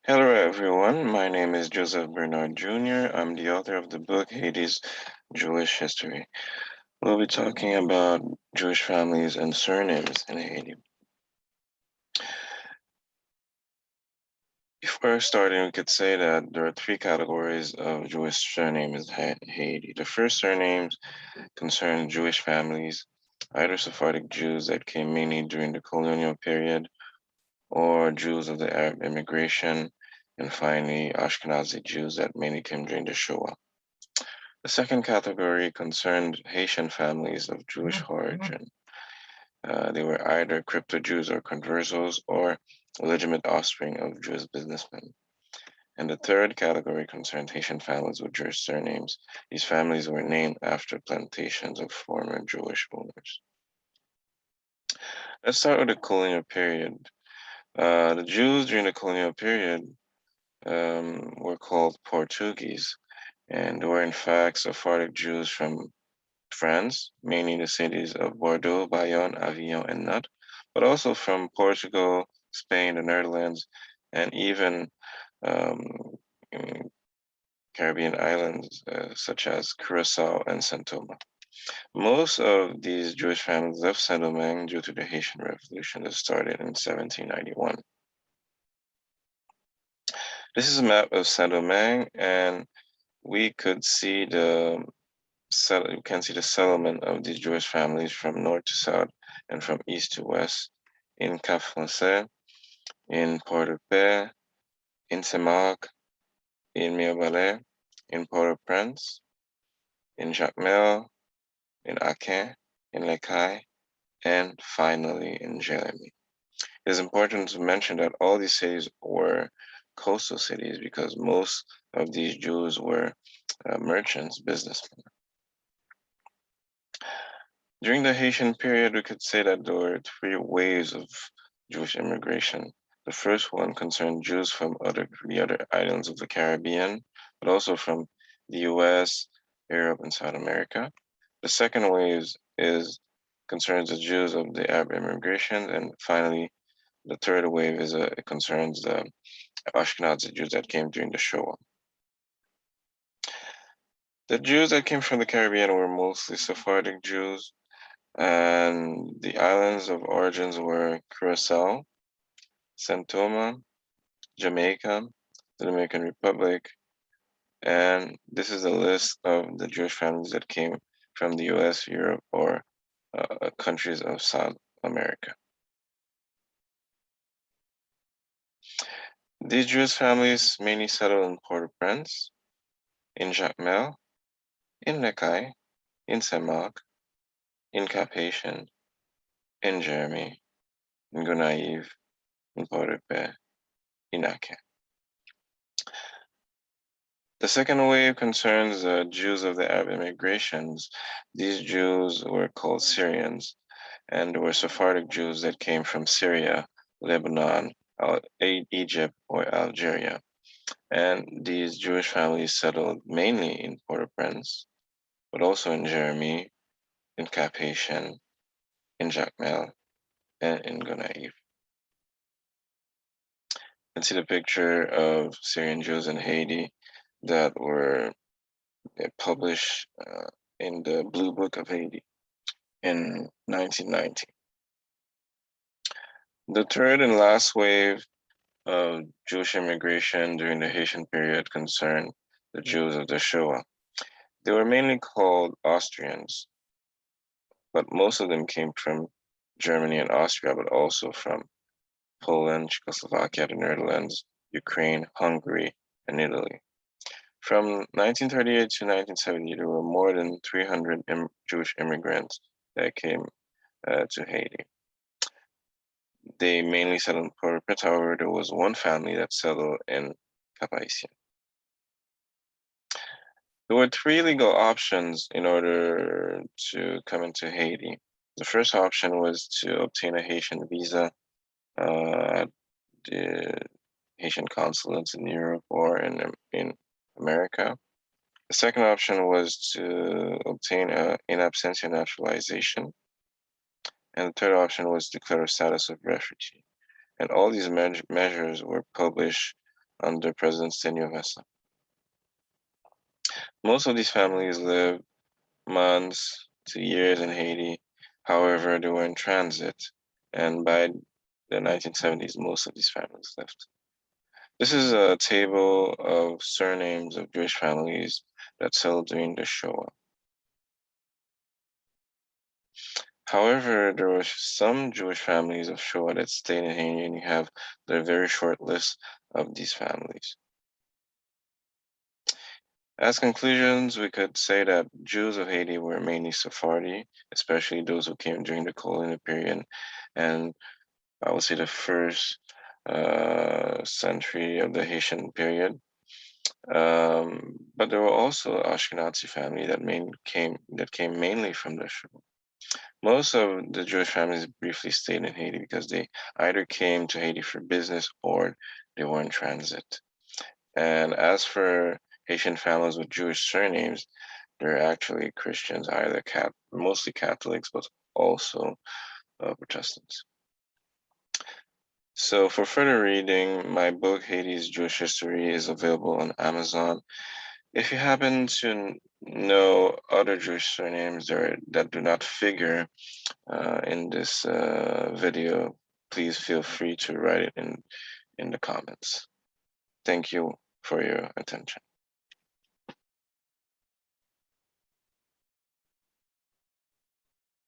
Hello, everyone. My name is Joseph Bernard Jr. I'm the author of the book Haiti's Jewish History. We'll be talking about Jewish families and surnames in Haiti. Before starting, we could say that there are three categories of Jewish surnames in Haiti. The first surnames concern Jewish families, either Sephardic Jews that came mainly during the colonial period, or Jews of the Arab immigration, and finally Ashkenazi Jews that mainly came during the Shoah. The second category concerned Haitian families of Jewish origin. They were either crypto-Jews or conversos or legitimate offspring of Jewish businessmen. And the third category concerned Haitian families with Jewish surnames. These families were named after plantations of former Jewish owners. Let's start with the colonial period. The Jews during the colonial period were called Portuguese, and were in fact Sephardic Jews from France, mainly the cities of Bordeaux, Bayonne, Avignon, and Nantes, but also from Portugal, Spain, the Netherlands, and even um, Caribbean islands such as Curacao and Saint-Domingue. Most of these Jewish families left Saint-Domingue due to the Haitian Revolution that started in 1791. This is a map of Saint-Domingue, and we could see you can see the settlement of these Jewish families from north to south and from east to west in Cap Français, in Port-au-Paix, in Saint-Marc, in Mirabelais, in Port-au-Prince, in Jacmel, in Aken, in Lecaille, and finally in Jérémie. It is important to mention that all these cities were coastal cities because most of these Jews were merchants, businessmen. During the Haitian period, we could say that there were three waves of Jewish immigration. The first one concerned Jews from the other islands of the Caribbean, but also from the US, Europe, and South America. The second wave concerns the Jews of the Arab immigration, and finally, the third wave it concerns the Ashkenazi Jews that came during the Shoah. The Jews that came from the Caribbean were mostly Sephardic Jews, and the islands of origins were Curacao, Saint Thomas, Jamaica, the Dominican Republic, and this is a list of the Jewish families that came from the US, Europe, or countries of South America. These Jewish families mainly settled in Port-au-Prince, in Jacmel, in Lecaille, in Saint-Marc, in Cap-Haïtien, in Jérémie, in Gonaïves, in Port-au-Paix, in Aken. The second wave concerns Jews of the Arab immigrations. These Jews were called Syrians, and were Sephardic Jews that came from Syria, Lebanon, Egypt, or Algeria. And these Jewish families settled mainly in Port-au-Prince, but also in Jérémie, in Cap-Haïtien, in Jacmel, and in Gonaïves. You can see the picture of Syrian Jews in Haiti that were published in the Blue Book of Haiti in 1990. The third and last wave of Jewish immigration during the Haitian period concerned the Jews of the Shoah. They were mainly called Austrians, but most of them came from Germany and Austria, but also from Poland, Czechoslovakia, the Netherlands, Ukraine, Hungary, and Italy. From 1938 to 1970, there were more than 300 Jewish immigrants that came to Haiti. They mainly settled in Port-au-Prince. However, there was one family that settled in Cap-Haïtien. There were three legal options in order to come into Haiti. The first option was to obtain a Haitian visa at the Haitian consulates in Europe or in America. The second option was to obtain an in absentia naturalization. And the third option was to declare a status of refugee. And all these measures were published under President Seniosa. Most of these families lived months to years in Haiti. However, they were in transit, and by the 1970s, most of these families left. This is a table of surnames of Jewish families that settled during the Shoah. However, there were some Jewish families of Shoah that stayed in Haiti, and you have the very short list of these families. As conclusions, we could say that Jews of Haiti were mainly Sephardi, especially those who came during the colonial period, and I would say the first century of the Haitian period. But there were also Ashkenazi family that came mainly from the Shoah. Most of the Jewish families briefly stayed in Haiti because they either came to Haiti for business or they were in transit. And as for Haitian families with Jewish surnames, they're actually Christians, mostly Catholics, but also Protestants. So for further reading, my book, Haiti's Jewish History, is available on Amazon. If you happen to know other Jewish surnames that do not figure in this video, please feel free to write it in the comments. Thank you for your attention.